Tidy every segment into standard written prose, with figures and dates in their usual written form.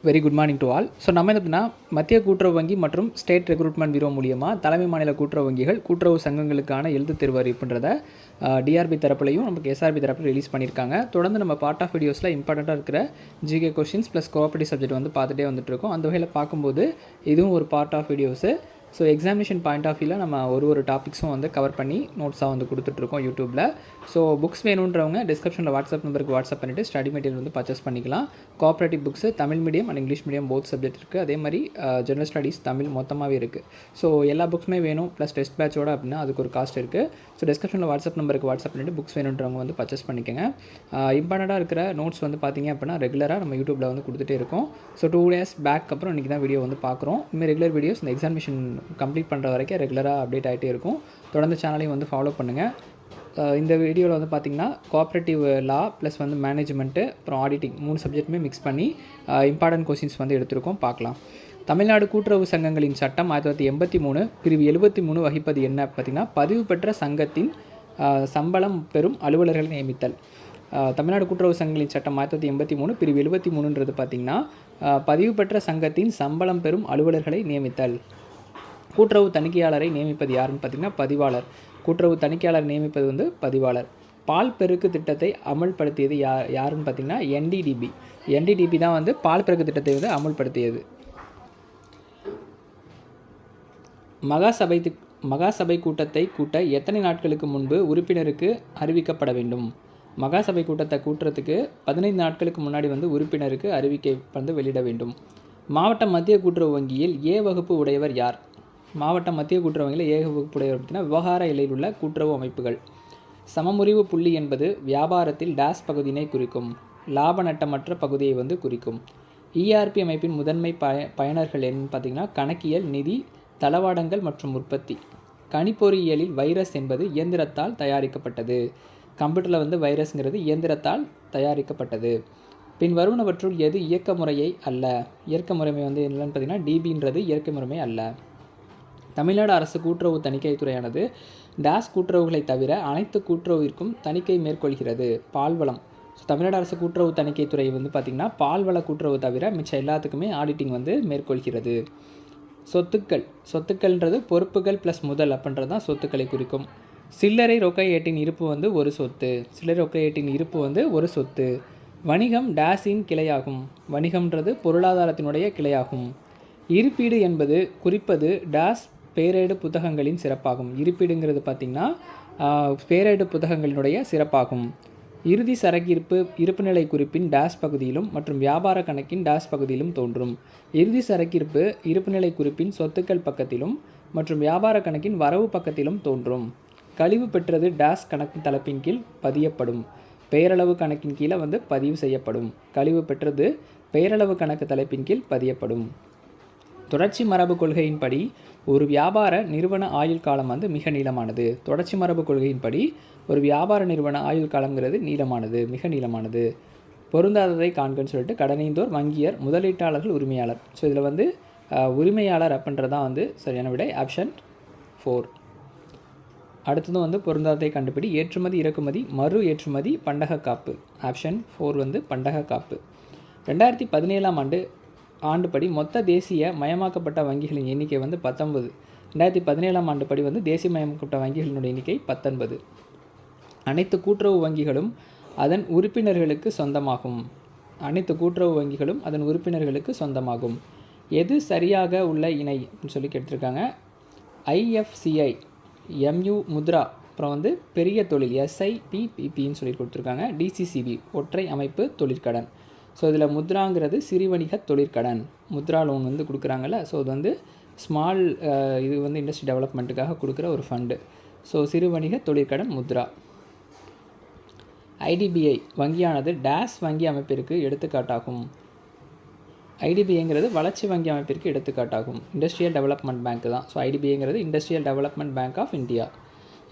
Very good morning to all. So நம்ம என்ன மத்திய கூட்டுறவு வங்கி மற்றும் ஸ்டேட் ரெக்ரூட்மெண்ட் பியூரோ மூலியமாக தலைமை மாநில கூட்டுறவு வங்கிகள் கூட்டுறவு சங்கங்களுக்கான எழுத்து தேர்வு அறிவிப்புன்றத டிஆர்பி தரப்புலையும் நமக்கு எஸ்ஆர்பி தரப்பில் ரிலீஸ் பண்ணியிருக்காங்க. தொடர்ந்து நம்ம பார்ட் ஆஃப் வீடியோஸில் இம்பார்ட்டண்ட்டாக இருக்கிற GK questions plus cooperative subject வந்து பார்த்துட்டே வந்துட்டு இருக்கோம். அந்த வகையில் பார்க்கும்போது இதுவும் ஒரு part of videos. So examination point of வியூவில் நம்ம ஒரு டாபிக்ஸும் வந்து கவர் பண்ணி நோட்ஸாக வந்து கொடுத்துட்ருக்கோம் யூடியூப்பில். ஸோ புக்ஸ் வேணுன்றவங்க டிஸ்கிரிப்ஷனில் வாட்ஸ்அப் நம்பருக்கு வாட்ஸ்அப் பண்ணிவிட்டு ஸ்டடி மெட்டீரியல் வந்து பர்ச்சேஸ் பண்ணிக்கலாம். Cooperative books Tamil medium and English medium both subject இருக்குது. அதே மாதிரி ஜெனரல் ஸ்டடீஸ் தமிழ் மொத்தமாகவே இருக்குது. ஸோ எல்லா புக்ஸுமே வேணும் ப்ளஸ் டெஸ்ட் பேட்சோட அப்படின்னா அதுக்கு ஒரு காஸ்ட் இருக்குது. ஸோ டிஸ்கிரிப்ஷனில் வாட்ஸ்அப் நம்பருக்கு வாட்ஸ்அப் பண்ணிவிட்டு புக்ஸ் வேணுன்றவங்க வந்து பர்ச்சேஸ் பண்ணிக்கோங்க. இம்பார்ட்டண்ட்டாக இருக்கிற நோட்ஸ் வந்து பார்த்திங்க அப்படின்னா ரெகுலராக நம்ம யூடியூப்பில் வந்து கொடுத்துட்டே இருக்கோம். ஸோ 2 days பேக் அப்புறம் இன்றைக்கி தான் வீடியோ வந்து பார்க்குறோம். இனிமேல் ரெகுலர் வீடியோஸ் இந்த எக்ஸாமினேஷன் கம்ப்ளீட் பண்ணுற வரைக்கும் ரெகுலராக அப்டேட் ஆகிட்டே இருக்கும். தொடர்ந்து சேனலையும் வந்து ஃபாலோ பண்ணுங்கள். இந்த வீடியோவில் வந்து பார்த்திங்கன்னா கோஆப்ரேட்டிவ் லா ப்ளஸ் வந்து மேனேஜ்மெண்ட்டு அப்புறம் ஆடிட்டிங் 3 சப்ஜெக்ட்டுமே மிக்ஸ் பண்ணி இம்பார்ட்டன்ட் கொஸ்டின்ஸ் வந்து எடுத்திருக்கோம், பார்க்கலாம். தமிழ்நாடு கூட்டுறவு சங்கங்களின் சட்டம் 1983 பிரிவு 73 வகிப்பது என்ன பார்த்திங்கன்னா பதிவு பெற்ற சங்கத்தின் சம்பளம் பெறும் அலுவலர்களை நியமித்தல். தமிழ்நாடு கூட்டுறவு சங்கங்களின் சட்டம் 1983 பிரிவு 73ன்றது பார்த்திங்கன்னா பதிவு பெற்ற சங்கத்தின் சம்பளம் பெறும் அலுவலர்களை நியமித்தல். கூட்டுறவு தணிக்கையாளரை நியமிப்பது யாருன்னு பார்த்திங்கன்னா பதிவாளர். கூட்டுறவு தணிக்கையாளர் நியமிப்பது வந்து பதிவாளர். பால் பெருக்கு திட்டத்தை அமல்படுத்தியது யாருன்னு பார்த்திங்கன்னா என்டிடிபி. என்டிடிபி தான் வந்து பால் பெருக்கு திட்டத்தை வந்து அமல்படுத்தியது. மகாசபை கூட்டத்தை கூட்ட எத்தனை நாட்களுக்கு முன்பு உறுப்பினருக்கு அறிவிக்கப்பட வேண்டும்? மகாசபை கூட்டத்தை கூட்டுறதுக்கு 15 நாட்களுக்கு முன்னாடி வந்து உறுப்பினருக்கு அறிவிக்கை வந்து வெளியிட வேண்டும். மாவட்ட மத்திய கூட்டுறவு வங்கியில் ஏ வகுப்பு உடையவர் யார்? மாவட்ட மத்திய கூட்டுறவு வங்கியில் ஏ வகுப்பு உடையவர் பார்த்திங்கன்னா விவகார எல்லையில் உள்ள கூட்டுறவு அமைப்புகள். சமமுறிவு புள்ளி என்பது வியாபாரத்தில் டேஸ் பகுதியினை குறிக்கும். லாப நட்டமற்ற பகுதியை வந்து குறிக்கும். இஆர்பி அமைப்பின் முதன்மை பயனர்கள் என்னன்னு பார்த்திங்கன்னா கணக்கியல், நிதி, தளவாடங்கள் மற்றும் உற்பத்தி. கணிப்பொறியியலில் வைரஸ் என்பது இயந்திரத்தால் தயாரிக்கப்பட்டது. கம்ப்யூட்டரில் வந்து வைரஸ்ங்கிறது இயந்திரத்தால் தயாரிக்கப்பட்டது. பின் வருவனவற்றுள் எது இயக்க முறையை அல்ல? இயற்கை முறைமை வந்து என்னன்னு பார்த்திங்கன்னா டிபின்றது இயற்கை முறைமை அல்ல. தமிழ்நாடு அரசு கூட்டுறவு தணிக்கைத்துறையானது டேஸ் கூட்டுறவுகளை தவிர அனைத்து கூட்டுறவிற்கும் தணிக்கை மேற்கொள்கிறது. பால்வளம். ஸோ தமிழ்நாடு அரசு கூட்டுறவு தணிக்கைத்துறை வந்து பார்த்திங்கன்னா பால்வள கூட்டுறவு தவிர மிச்சம் எல்லாத்துக்குமே ஆடிட்டிங் வந்து மேற்கொள்கிறது. சொத்துக்கள்ன்றது பொறுப்புகள் ப்ளஸ் முதல் அப்படின்றது தான் சொத்துக்களை குறிக்கும். சில்லறை ரொக்க ஏட்டின் இருப்பு வந்து ஒரு சொத்து. சில்லறை ரொக்க ஏட்டின் இருப்பு வந்து ஒரு சொத்து. வணிகம் டேஸின் கிளையாகும். வணிகம்ன்றது பொருளாதாரத்தினுடைய கிளையாகும். இருப்பீடு என்பது குறிப்பது டேஸ் பேரேடு புத்தகங்களின் சிறப்பாகும். இருப்பீடுங்கிறது பார்த்திங்கன்னா பேரேடு புத்தகங்களினுடைய சிறப்பாகும். இறுதி சரக்கிருப்பு இருப்புநிலை குறிப்பின் டேஸ் பகுதியிலும் மற்றும் வியாபார கணக்கின் டேஸ் பகுதியிலும் தோன்றும். இறுதி சரக்கிருப்பு இருப்புநிலை குறிப்பின் சொத்துக்கள் பக்கத்திலும் மற்றும் வியாபார கணக்கின் வரவு பக்கத்திலும் தோன்றும். கழிவு பெற்றது டேஸ் கணக்கு தலைப்பின் கீழ் பதியப்படும். பெயரளவு கணக்கின் கீழே வந்து பதிவு செய்யப்படும். கழிவு பெற்றது பெயரளவு கணக்கு தலைப்பின் கீழ் பதியப்படும். தொடர்ச்சி மரபு கொள்கையின்படி ஒரு வியாபார நிறுவன ஆயுள் காலம் வந்து மிக நீளமானது. தொடர்ச்சி மரபு கொள்கையின்படி ஒரு வியாபார நிறுவன ஆயுள் காலங்கிறது நீளமானது, மிக நீளமானது. பொருந்தாததை காண்கன்னு சொல்லிட்டு கடனீந்தோர், வங்கியர், முதலீட்டாளர்கள், உரிமையாளர். ஸோ இதில் வந்து உரிமையாளர் அப்படின்றதான் வந்து சரியான விடை, ஆப்ஷன் 4. அடுத்ததும் வந்து பொருந்தாததை கண்டுபிடி. ஏற்றுமதி, இறக்குமதி, மறு ஏற்றுமதி, பண்டக காப்பு. ஆப்ஷன் 4 வந்து பண்டக காப்பு. 2017 ஆண்டுப்படி மொத்த தேசிய மயமாக்கப்பட்ட வங்கிகளின் எண்ணிக்கை வந்து 19. 2017 ஆண்டுப்படி வந்து தேசியமயமாக்கப்பட்ட வங்கிகளினுடைய எண்ணிக்கை 19. அனைத்து கூட்டுறவு வங்கிகளும் அதன் உறுப்பினர்களுக்கு சொந்தமாகும். அனைத்து கூட்டுறவு வங்கிகளும் அதன் உறுப்பினர்களுக்கு சொந்தமாகும். எது சரியாக உள்ள இணை அப்படின்னு சொல்லி கேட்டிருக்காங்க. ஐஎஃப்சிஐ, எம்யூ முத்ரா, அப்புறம் வந்து பெரிய தொழில் எஸ்ஐபிபின்னு சொல்லி கொடுத்துருக்காங்க. டிசிசிபி ஒற்றை அமைப்பு தொழிற்கடன். ஸோ இதில் முத்ராங்கிறது சிறு வணிக தொழிற்கடன். முத்ரா லோன் வந்து கொடுக்குறாங்கல்ல, ஸோ இது வந்து ஸ்மால் இது வந்து இண்டஸ்ட்ரி டெவலப்மெண்ட்டுக்காக கொடுக்குற ஒரு ஃபண்டு. ஸோ சிறு வணிக தொழிற்கடன் முத்ரா. ஐடிபிஐ வங்கியானது டேஸ் வங்கி அமைப்பிற்கு எடுத்துக்காட்டாகும். ஐடிபிஐங்கிறது வளர்ச்சி வங்கி அமைப்பிற்கு எடுத்துக்காட்டாகும். இண்டஸ்ட்ரியல் டெவலப்மெண்ட் பேங்க் தான். ஸோ ஐடிபிஐங்கிறது industrial development bank of India.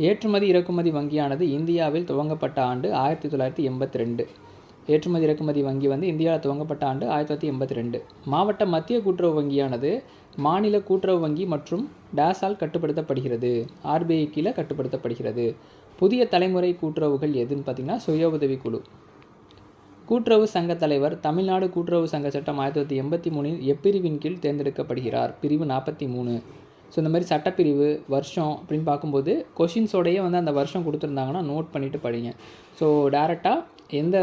ஏற்றுமதி இறக்குமதி வங்கியானது இந்தியாவில் துவங்கப்பட்ட ஆண்டு 1982. ஏற்றுமதி இறக்குமதி வங்கி வந்து இந்தியாவில் துவங்கப்பட்ட ஆண்டு 1982. மாவட்ட மத்திய கூட்டுறவு வங்கியானது மாநில கூட்டுறவு வங்கி மற்றும் டேஸால் கட்டுப்படுத்தப்படுகிறது. ஆர்பிஐ கீழே கட்டுப்படுத்தப்படுகிறது. புதிய தலைமுறை கூட்டுறவுகள் எதுன்னு பார்த்திங்கன்னா சுய உதவி குழு. கூட்டுறவு சங்க தலைவர் தமிழ்நாடு கூட்டுறவு சங்க சட்டம் 1983 எப்பிரிவின் கீழ் தேர்ந்தெடுக்கப்படுகிறார்? பிரிவு 43. ஸோ இந்த மாதிரி சட்டப்பிரிவு வருஷம் அப்படின்னு பார்க்கும்போது கொஷின்ஸோடையே வந்து அந்த வருஷம் கொடுத்துருந்தாங்கன்னா நோட் பண்ணிவிட்டு படிங்க. ஸோ டேரெக்டாக எந்த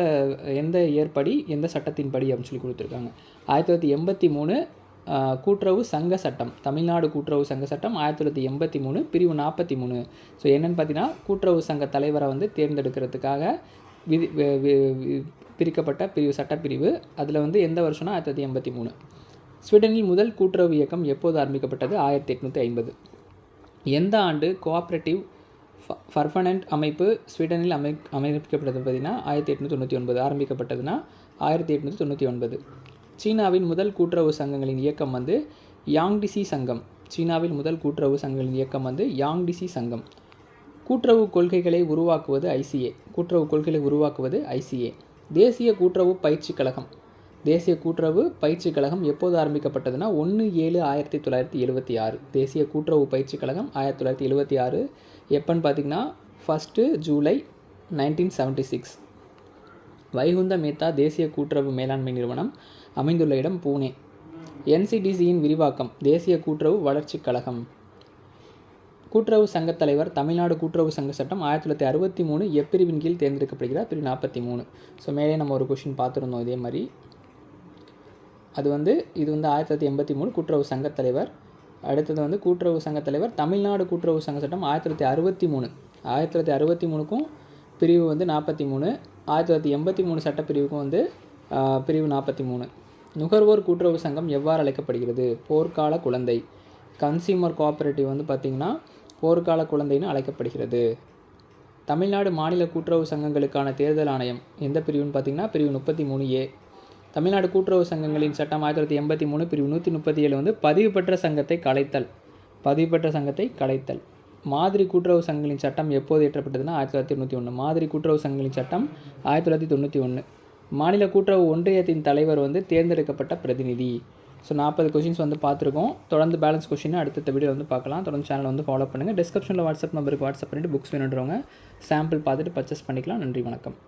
எந்த ஏற்படி எந்த சட்டத்தின்படி அப்படின்னு சொல்லி கொடுத்துருக்காங்க. 1983 கூட்டுறவு சங்க சட்டம், தமிழ்நாடு கூட்டுறவு சங்க சட்டம் 1983 பிரிவு 43. ஸோ என்னென்னு பார்த்தீங்கன்னா கூட்டுறவு சங்க தலைவரை வந்து தேர்ந்தெடுக்கிறதுக்காக பிரிக்கப்பட்ட பிரிவு சட்டப்பிரிவு. அதில் வந்து எந்த வருஷம்னா 1983. ஸ்வீடனில் முதல் கூட்டுறவு இயக்கம் எப்போது ஆரம்பிக்கப்பட்டது? 1850. எந்த ஆண்டு கோஆப்ரேட்டிவ் பர்மனன்ட் அமைப்பு ஸ்வீடனில் அமைக்கப்பட்டது பார்த்தீங்கன்னா 1899. ஆரம்பிக்கப்பட்டதுன்னா 1899. சீனாவின் முதல் கூட்டுறவு சங்கங்களின் இயக்கம் வந்து யாங்டிசி சங்கம். சீனாவில் முதல் கூட்டுறவு சங்கங்களின் இயக்கம் வந்து யாங்டிசி சங்கம். கூட்டுறவு கொள்கைகளை உருவாக்குவது ஐசிஏ. கூட்டுறவு கொள்கைகளை உருவாக்குவது ஐசிஏ. தேசிய கூட்டுறவு பயிற்சி கழகம். தேசிய கூட்டுறவு பயிற்சி கழகம் எப்போது ஆரம்பிக்கப்பட்டதுன்னா 1/7/1976. தேசிய கூட்டுறவு பயிற்சி கழகம் 1976. எப்போன்னு பார்த்தீங்கன்னா 1 ஜூலை 1976. வைகுந்த மேத்தா தேசிய கூட்டுறவு மேலாண்மை நிறுவனம் அமைந்துள்ள இடம் பூனே. என்சிடிசியின் விரிவாக்கம் தேசிய கூட்டுறவு வளர்ச்சி கழகம். கூட்டுறவு சங்க தலைவர் தமிழ்நாடு கூட்டுறவு சங்க சட்டம் 1963 எப்பிரிவின் கீழ் தேர்ந்தெடுக்கப்படுகிறார்? பிரிவு 43. ஸோ மேலே நம்ம ஒரு கொஷின் பார்த்துருந்தோம் இதே மாதிரி. இது வந்து 1983 கூட்டுறவு சங்க தலைவர். அடுத்தது வந்து கூட்டுறவு சங்க தலைவர் தமிழ்நாடு கூட்டுறவு சங்க சட்டம் 1963. 1963க்கும் பிரிவு வந்து 43. 1983 சட்டப்பிரிவுக்கும் வந்து பிரிவு 43. நுகர்வோர் கூட்டுறவு சங்கம் எவ்வாறு அழைக்கப்படுகிறது? போர்க்கால குழந்தை. கன்சியூமர் கோஆப்ரேட்டிவ் வந்து பார்த்திங்கன்னா போர்க்கால குழந்தைன்னு அழைக்கப்படுகிறது. தமிழ்நாடு மாநில கூட்டுறவு சங்கங்களுக்கான தேர்தல் ஆணையம் எந்த பிரிவுன்னு பார்த்திங்கன்னா பிரிவு 33A. தமிழ்நாடு கூட்டுறவு சங்கங்களின் சட்டம் 1983 பிரிவு 137 வந்து பதிவு பெற்ற சங்கத்தை கலைத்தல். பதிவு பெற்ற சங்கத்தை கலைத்தல். மாதிரி கூட்டுறவு சங்கங்களின் சட்டம் எப்போது இயற்றப்பட்டதுன்னா 1991. மாதிரி கூட்டுறவு சங்கங்களின் சட்டம் 1991. மாநில கூட்டுறவு ஒன்றியத்தின் தலைவர் வந்து தேர்ந்தெடுக்கப்பட்ட பிரதிநிதி. ஸோ 40 கொஷின்ஸ் வந்து பார்த்துருக்கோம். தொடர்ந்து பேலன்ஸ் கொஷினை அடுத்த வீடியோ வந்து பார்க்கலாம். தொடர்ந்து சேனலை வந்து ஃபாலோ பண்ணுங்கள். டிஸ்கிரிப்ஷனில் வாட்ஸ்அப் நம்பருக்கு வாட்ஸ்அப் பண்ணிவிட்டு புக்ஸ் வேணுன்றவங்க சாம்பிள் பார்த்துட்டு பர்ச்சேஸ் பண்ணிக்கலாம். நன்றி, வணக்கம்.